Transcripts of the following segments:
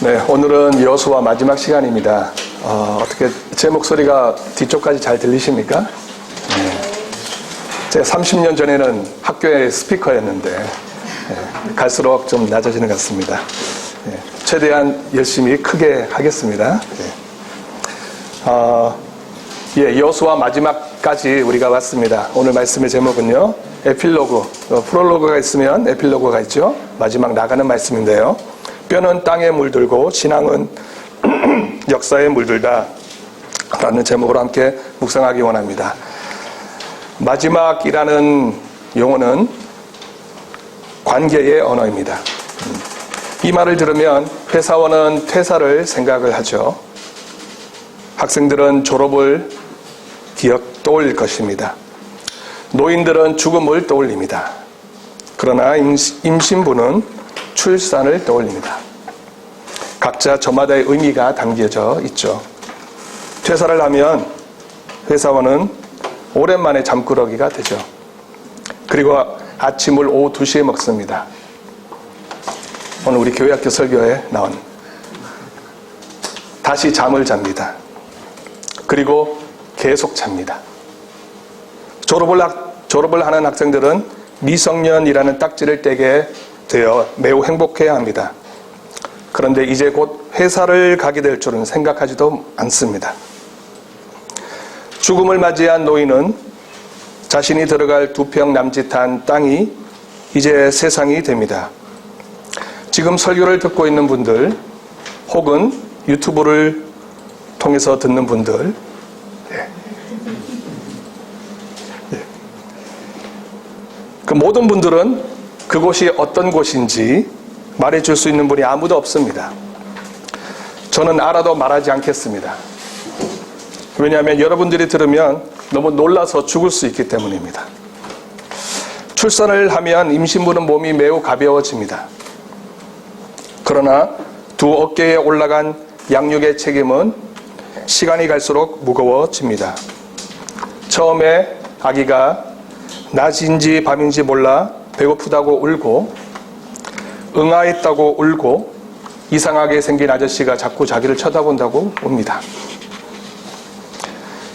네, 오늘은 여호수아 마지막 시간입니다. 어떻게 제 목소리가 뒤쪽까지 잘 들리십니까? 네. 제가 30년 전에는 학교의 스피커였는데 갈수록 좀 낮아지는 것 같습니다. 최대한 열심히 크게 하겠습니다. 여호수아 마지막까지 우리가 왔습니다. 오늘 말씀의 제목은요, 에필로그, 프롤로그가 있으면 에필로그가 있죠. 마지막 나가는 말씀인데요. 뼈는 땅에 물들고 신앙은 역사에 물들다 라는 제목으로 함께 묵상하기 원합니다. 마지막이라는 용어는 관계의 언어입니다. 이 말을 들으면 회사원은 퇴사를 생각을 하죠. 학생들은 졸업을 떠올릴 것입니다. 노인들은 죽음을 떠올립니다. 그러나 임신부는 출산을 떠올립니다. 각자 저마다의 의미가 담겨져 있죠. 퇴사를 하면 회사원은 오랜만에 잠꾸러기가 되죠. 그리고 아침을 오후 2시에 먹습니다. 오늘 우리 교회학교 설교에 나온 다시 잠을 잡니다. 그리고 계속 잡니다. 졸업을 하는 학생들은 미성년이라는 딱지를 떼게 되어 매우 행복해야 합니다. 그런데 이제 곧 회사를 가게 될 줄은 생각하지도 않습니다. 죽음을 맞이한 노인은 자신이 들어갈 2평 남짓한 땅이 이제 세상이 됩니다. 지금 설교를 듣고 있는 분들 혹은 유튜브를 통해서 듣는 분들, 그 모든 분들은 그곳이 어떤 곳인지 말해줄 수 있는 분이 아무도 없습니다. 저는 알아도 말하지 않겠습니다. 왜냐하면 여러분들이 들으면 너무 놀라서 죽을 수 있기 때문입니다. 출산을 하면 임신부는 몸이 매우 가벼워집니다. 그러나 두 어깨에 올라간 양육의 책임은 시간이 갈수록 무거워집니다. 처음에 아기가 낮인지 밤인지 몰라 배고프다고 울고 응아했다고 울고 이상하게 생긴 아저씨가 자꾸 자기를 쳐다본다고 옵니다.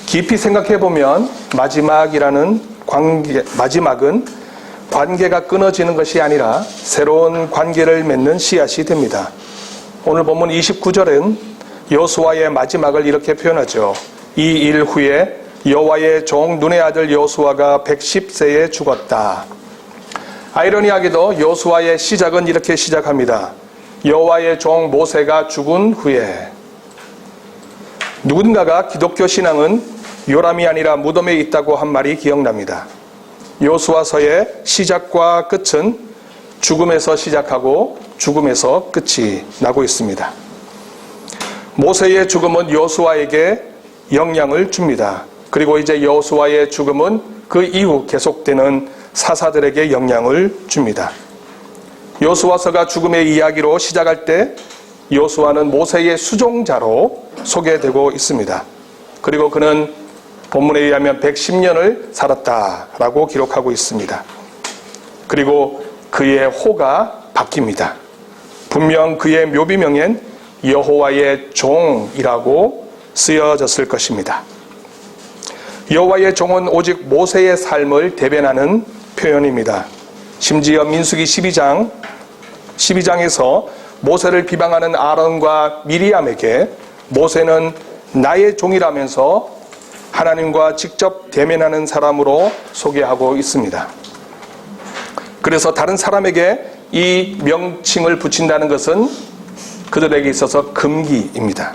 깊이 생각해보면 마지막은 관계가 끊어지는 것이 아니라 새로운 관계를 맺는 씨앗이 됩니다. 오늘 본문 29절은 여호수아의 마지막을 이렇게 표현하죠. 이 일 후에 여호와의 종 눈의 아들 여호수아가 110세에 죽었다. 아이러니하게도 여호수아의 시작은 이렇게 시작합니다. 여호와의 종 모세가 죽은 후에. 누군가가 기독교 신앙은 요람이 아니라 무덤에 있다고 한 말이 기억납니다. 여호수아서의 시작과 끝은 죽음에서 시작하고 죽음에서 끝이 나고 있습니다. 모세의 죽음은 여호수아에게 영향을 줍니다. 그리고 이제 여호수아의 죽음은 그 이후 계속되는 사사들에게 영향을 줍니다. 여호수아서가 죽음의 이야기로 시작할 때 여호수아는 모세의 수종자로 소개되고 있습니다. 그리고 그는 본문에 의하면 110년을 살았다라고 기록하고 있습니다. 그리고 그의 호가 바뀝니다. 분명 그의 묘비명엔 여호와의 종이라고 쓰여졌을 것입니다. 여호와의 종은 오직 모세의 삶을 대변하는 표현입니다. 심지어 민수기 12장에서 모세를 비방하는 아론과 미리암에게 모세는 나의 종이라면서 하나님과 직접 대면하는 사람으로 소개하고 있습니다. 그래서 다른 사람에게 이 명칭을 붙인다는 것은 그들에게 있어서 금기입니다.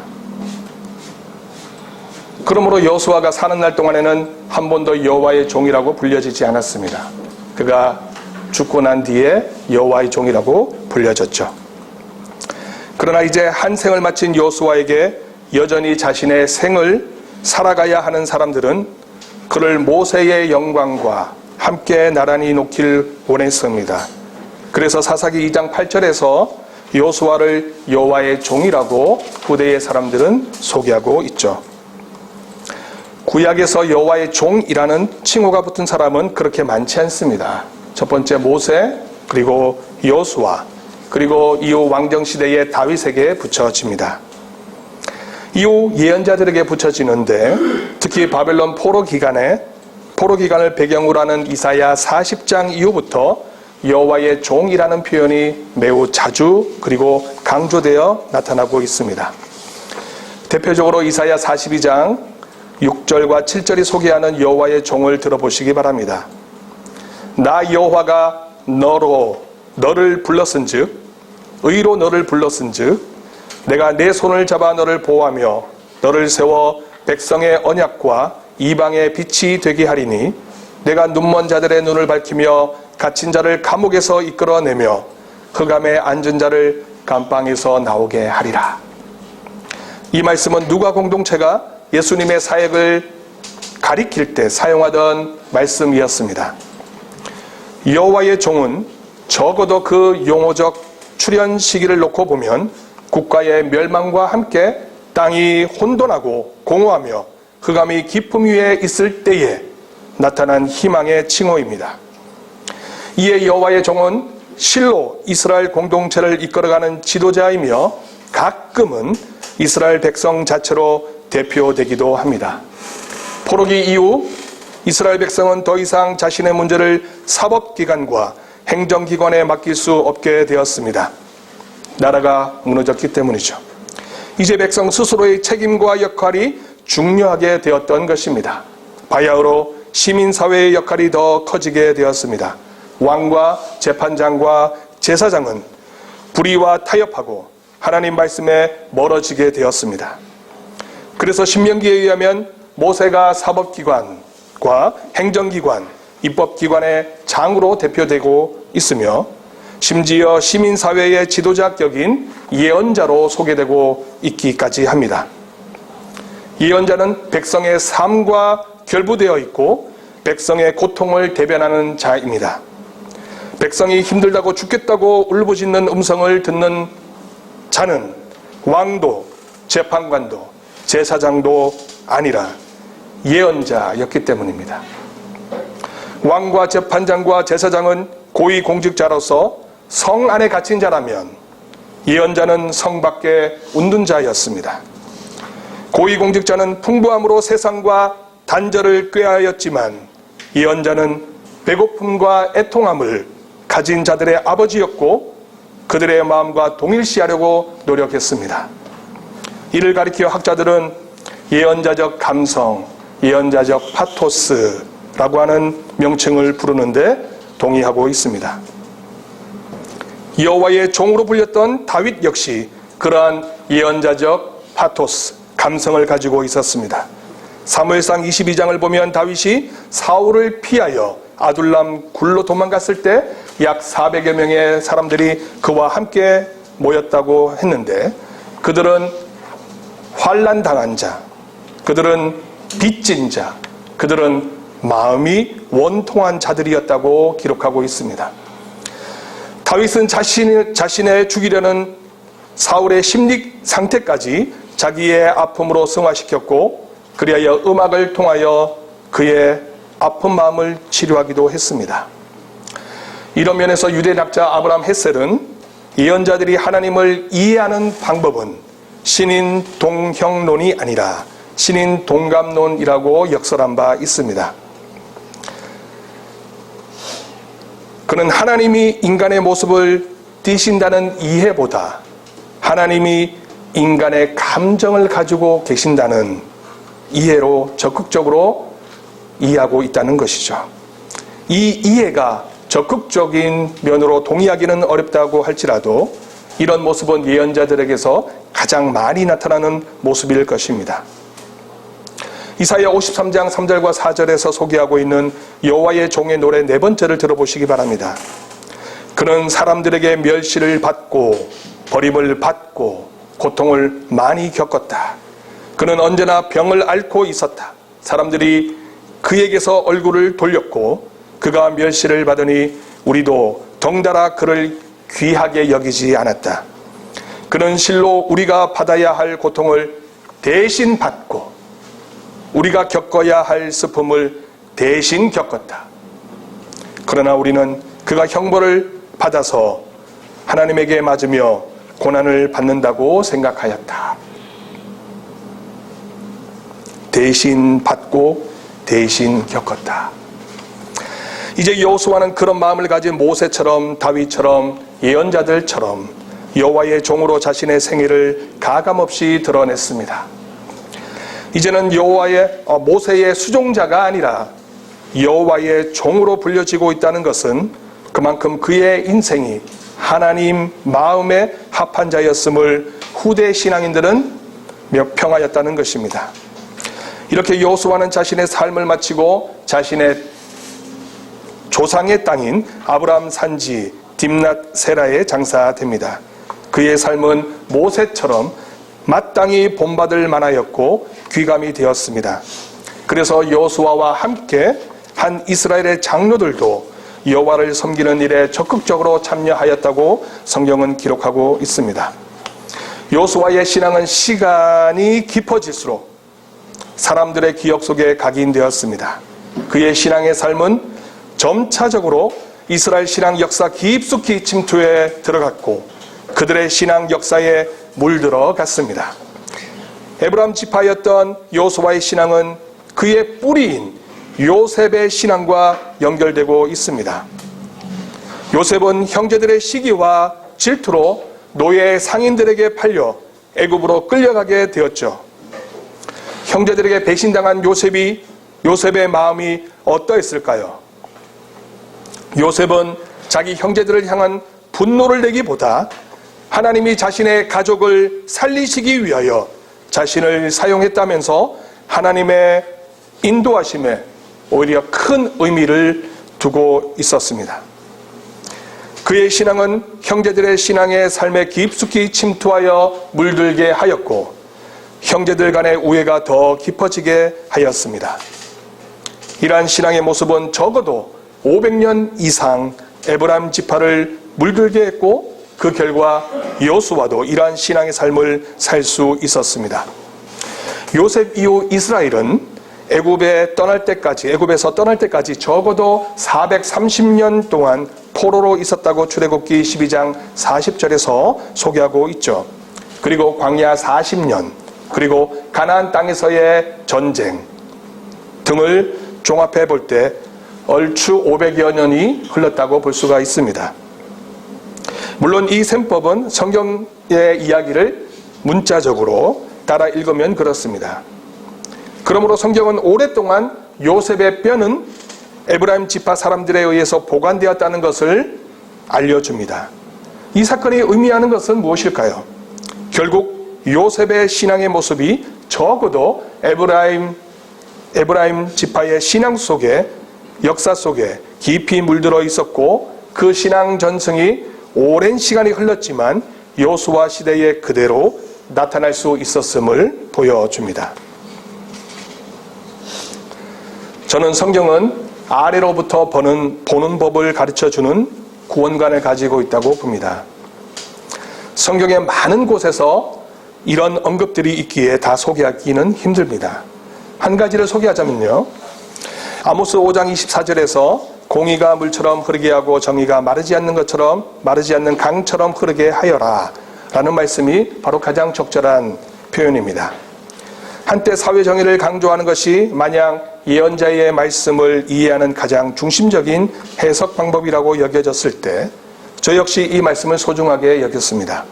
그러므로 여호수아가 사는 날 동안에는 한 번도 여호와의 종이라고 불려지지 않았습니다. 그가 죽고 난 뒤에 여호와의 종이라고 불려졌죠. 그러나 이제 한 생을 마친 여호수아에게 여전히 자신의 생을 살아가야 하는 사람들은 그를 모세의 영광과 함께 나란히 놓길 원했습니다. 그래서 사사기 2장 8절에서 여호수아를 여호와의 종이라고 후대의 사람들은 소개하고 있죠. 구약에서 여호와의 종이라는 칭호가 붙은 사람은 그렇게 많지 않습니다. 첫 번째 모세, 그리고 여호수아, 그리고 이후 왕정시대의 다윗에게 붙여집니다. 이후 예언자들에게 붙여지는데 특히 바벨론 포로 기간을 배경으로 하는 이사야 40장 이후부터 여호와의 종이라는 표현이 매우 자주 그리고 강조되어 나타나고 있습니다. 대표적으로 이사야 42장 6절과 7절이 소개하는 여호와의 종을 들어보시기 바랍니다. 나 여호와가 너를 불렀은즉 의로 너를 불렀은즉 내가 내 손을 잡아 너를 보호하며 너를 세워 백성의 언약과 이방의 빛이 되게 하리니 내가 눈먼 자들의 눈을 밝히며 갇힌 자를 감옥에서 이끌어내며 흑암에 앉은 자를 감방에서 나오게 하리라. 이 말씀은 누가 공동체가 예수님의 사역을 가리킬 때 사용하던 말씀이었습니다. 여호와의 종은 적어도 그 용어적 출현 시기를 놓고 보면 국가의 멸망과 함께 땅이 혼돈하고 공허하며 흑암이 깊음 위에 있을 때에 나타난 희망의 칭호입니다. 이에 여호와의 종은 실로 이스라엘 공동체를 이끌어가는 지도자이며 가끔은 이스라엘 백성 자체로 대표되기도 합니다. 포로기 이후 이스라엘 백성은 더 이상 자신의 문제를 사법기관과 행정기관에 맡길 수 없게 되었습니다. 나라가 무너졌기 때문이죠. 이제 백성 스스로의 책임과 역할이 중요하게 되었던 것입니다. 바야흐로 시민사회의 역할이 더 커지게 되었습니다. 왕과 재판장과 제사장은 불의와 타협하고 하나님 말씀에 멀어지게 되었습니다. 그래서 신명기에 의하면 모세가 사법기관과 행정기관, 입법기관의 장으로 대표되고 있으며 심지어 시민사회의 지도자격인 예언자로 소개되고 있기까지 합니다. 예언자는 백성의 삶과 결부되어 있고 백성의 고통을 대변하는 자입니다. 백성이 힘들다고 죽겠다고 울부짖는 음성을 듣는 자는 왕도 재판관도 제사장도 아니라 예언자였기 때문입니다. 왕과 재판장과 제사장은 고위공직자로서 성 안에 갇힌 자라면 예언자는 성 밖에 웃는 자였습니다. 고위공직자는 풍부함으로 세상과 단절을 꾀하였지만 예언자는 배고픔과 애통함을 가진 자들의 아버지였고 그들의 마음과 동일시하려고 노력했습니다. 이를 가리켜 학자들은 예언자적 감성, 예언자적 파토스라고 하는 명칭을 부르는데 동의하고 있습니다. 여호와의 종으로 불렸던 다윗 역시 그러한 예언자적 파토스, 감성을 가지고 있었습니다. 사무엘상 22장을 보면 다윗이 사울을 피하여 아둘람 굴로 도망갔을 때 약 400여 명의 사람들이 그와 함께 모였다고 했는데 그들은 환난 당한 자, 그들은 빚진 자, 그들은 마음이 원통한 자들이었다고 기록하고 있습니다. 다윗은 자신의 죽이려는 사울의 심리 상태까지 자기의 아픔으로 승화시켰고 그리하여 음악을 통하여 그의 아픈 마음을 치료하기도 했습니다. 이런 면에서 유대학자 아브라함 헷셀은 예언자들이 하나님을 이해하는 방법은 신인 동형론이 아니라 신인 동감론이라고 역설한 바 있습니다. 그는 하나님이 인간의 모습을 띠신다는 이해보다 하나님이 인간의 감정을 가지고 계신다는 이해로 적극적으로 이해하고 있다는 것이죠. 이 이해가 적극적인 면으로 동의하기는 어렵다고 할지라도 이런 모습은 예언자들에게서 가장 많이 나타나는 모습일 것입니다. 이사야 53장 3절과 4절에서 소개하고 있는 여호와의 종의 노래 네 번째를 들어보시기 바랍니다. 그는 사람들에게 멸시를 받고 버림을 받고 고통을 많이 겪었다. 그는 언제나 병을 앓고 있었다. 사람들이 그에게서 얼굴을 돌렸고 그가 멸시를 받으니 우리도 덩달아 그를 귀하게 여기지 않았다. 그는 실로 우리가 받아야 할 고통을 대신 받고 우리가 겪어야 할 슬픔을 대신 겪었다. 그러나 우리는 그가 형벌을 받아서 하나님에게 맞으며 고난을 받는다고 생각하였다. 대신 받고 대신 겪었다. 이제 여호수아는 그런 마음을 가진 모세처럼 다윗처럼 예언자들처럼 여호와의 종으로 자신의 생애를 가감없이 드러냈습니다. 이제는 모세의 수종자가 아니라 여호와의 종으로 불려지고 있다는 것은 그만큼 그의 인생이 하나님 마음에 합한 자였음을 후대 신앙인들은 평하였다는 것입니다. 이렇게 여호수아는 자신의 삶을 마치고 자신의 조상의 땅인 아브라함 산지 딥낫 세라에 장사됩니다. 그의 삶은 모세처럼 마땅히 본받을 만하였고 귀감이 되었습니다. 그래서 여호수아와 함께 한 이스라엘의 장로들도 여호와를 섬기는 일에 적극적으로 참여하였다고 성경은 기록하고 있습니다. 여호수아의 신앙은 시간이 깊어질수록 사람들의 기억 속에 각인되었습니다. 그의 신앙의 삶은 점차적으로 이스라엘 신앙 역사 깊숙이 침투해 들어갔고 그들의 신앙 역사에 물들어 갔습니다. 에브라임 지파였던 여호수아의 신앙은 그의 뿌리인 요셉의 신앙과 연결되고 있습니다. 요셉은 형제들의 시기와 질투로 노예 상인들에게 팔려 애굽으로 끌려가게 되었죠. 형제들에게 배신당한 요셉의 마음이 어떠했을까요? 요셉은 자기 형제들을 향한 분노를 내기보다 하나님이 자신의 가족을 살리시기 위하여 자신을 사용했다면서 하나님의 인도하심에 오히려 큰 의미를 두고 있었습니다. 그의 신앙은 형제들의 신앙의 삶에 깊숙이 침투하여 물들게 하였고 형제들 간의 우애가 더 깊어지게 하였습니다. 이러한 신앙의 모습은 적어도 500년 이상 에브라임 지파를 물들게 했고 그 결과 여호수아도 이러한 신앙의 삶을 살 수 있었습니다. 요셉 이후 이스라엘은 애굽에서 떠날 때까지 적어도 430년 동안 포로로 있었다고 출애굽기 12장 40절에서 소개하고 있죠. 그리고 광야 40년, 그리고 가나안 땅에서의 전쟁 등을 종합해 볼 때 얼추 500여 년이 흘렀다고 볼 수가 있습니다. 물론 이 셈법은 성경의 이야기를 문자적으로 따라 읽으면 그렇습니다. 그러므로 성경은 오랫동안 요셉의 뼈는 에브라임 지파 사람들에 의해서 보관되었다는 것을 알려줍니다. 이 사건이 의미하는 것은 무엇일까요? 결국 요셉의 신앙의 모습이 적어도 에브라임 지파의 신앙 속에, 역사 속에 깊이 물들어 있었고 그 신앙 전승이 오랜 시간이 흘렀지만 여호수아 시대에 그대로 나타날 수 있었음을 보여줍니다. 저는 성경은 아래로부터 보는 법을 가르쳐주는 구원관을 가지고 있다고 봅니다. 성경의 많은 곳에서 이런 언급들이 있기에 다 소개하기는 힘듭니다. 한 가지를 소개하자면요. 아모스 5장 24절에서 공의가 물처럼 흐르게 하고 정의가 마르지 않는 강처럼 흐르게 하여라 라는 말씀이 바로 가장 적절한 표현입니다. 한때 사회 정의를 강조하는 것이 마냥 예언자의 말씀을 이해하는 가장 중심적인 해석 방법이라고 여겨졌을 때 저 역시 이 말씀을 소중하게 여겼습니다.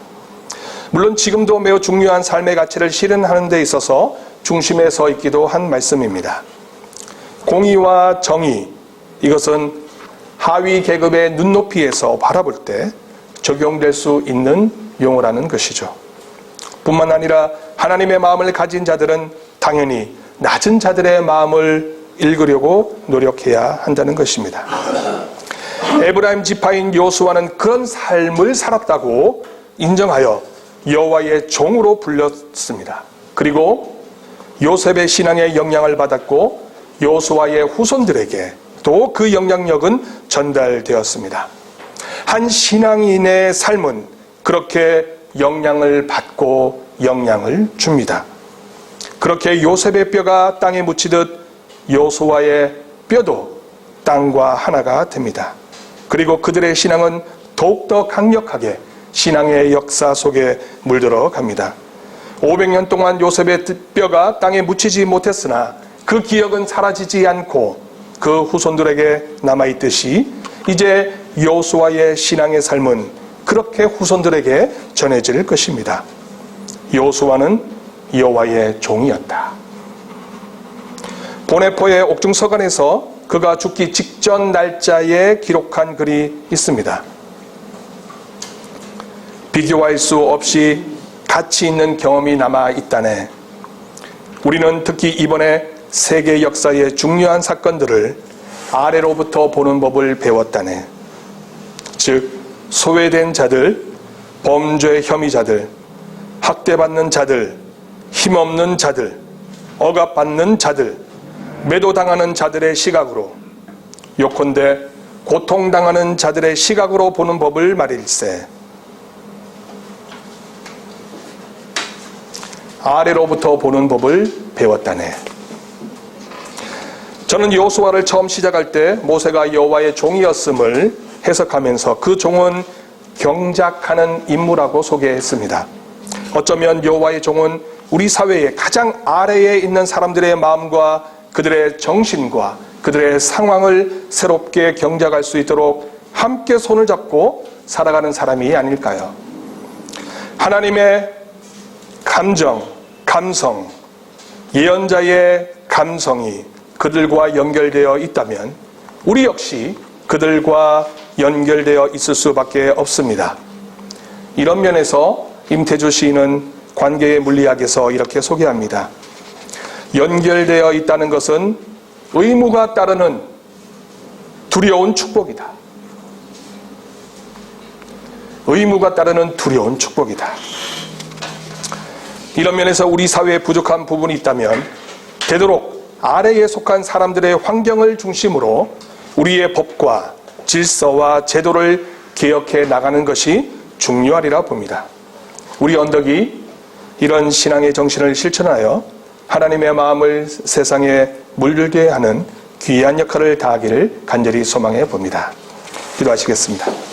물론 지금도 매우 중요한 삶의 가치를 실현하는 데 있어서 중심에 서 있기도 한 말씀입니다. 공의와 정의, 이것은 하위 계급의 눈높이에서 바라볼 때 적용될 수 있는 용어라는 것이죠. 뿐만 아니라 하나님의 마음을 가진 자들은 당연히 낮은 자들의 마음을 읽으려고 노력해야 한다는 것입니다. 에브라임 지파인 여호수아는 그런 삶을 살았다고 인정하여 여호와의 종으로 불렸습니다. 그리고 요셉의 신앙에 영향을 받았고 여호수아의 후손들에게 또 그 영향력은 전달되었습니다. 한 신앙인의 삶은 그렇게 영향을 받고 영향을 줍니다. 그렇게 요셉의 뼈가 땅에 묻히듯 여호수아의 뼈도 땅과 하나가 됩니다. 그리고 그들의 신앙은 더욱더 강력하게 신앙의 역사 속에 물들어 갑니다. 500년 동안 요셉의 뼈가 땅에 묻히지 못했으나 그 기억은 사라지지 않고 그 후손들에게 남아있듯이 이제 여호수아의 신앙의 삶은 그렇게 후손들에게 전해질 것입니다. 여호수아는 여호와의 종이었다. 보네포의 옥중서관에서 그가 죽기 직전 날짜에 기록한 글이 있습니다. 비교할 수 없이 가치 있는 경험이 남아있다네. 우리는 특히 이번에 세계 역사의 중요한 사건들을 아래로부터 보는 법을 배웠다네. 즉 소외된 자들, 범죄 혐의자들, 학대받는 자들, 힘없는 자들, 억압받는 자들, 매도당하는 자들의 시각으로, 요컨대 고통당하는 자들의 시각으로 보는 법을 말일세. 아래로부터 보는 법을 배웠다네. 저는 여호수아를 처음 시작할 때 모세가 여호와의 종이었음을 해석하면서 그 종은 경작하는 인물하고 소개했습니다. 어쩌면 여호와의 종은 우리 사회의 가장 아래에 있는 사람들의 마음과 그들의 정신과 그들의 상황을 새롭게 경작할 수 있도록 함께 손을 잡고 살아가는 사람이 아닐까요? 하나님의 감정, 감성, 예언자의 감성이 그들과 연결되어 있다면 우리 역시 그들과 연결되어 있을 수밖에 없습니다. 이런 면에서 임태주 시인은 관계의 물리학에서 이렇게 소개합니다. 연결되어 있다는 것은 의무가 따르는 두려운 축복이다. 의무가 따르는 두려운 축복이다. 이런 면에서 우리 사회에 부족한 부분이 있다면 되도록 아래에 속한 사람들의 환경을 중심으로 우리의 법과 질서와 제도를 개혁해 나가는 것이 중요하리라 봅니다. 우리 언덕이 이런 신앙의 정신을 실천하여 하나님의 마음을 세상에 물들게 하는 귀한 역할을 다하기를 간절히 소망해 봅니다. 기도하시겠습니다.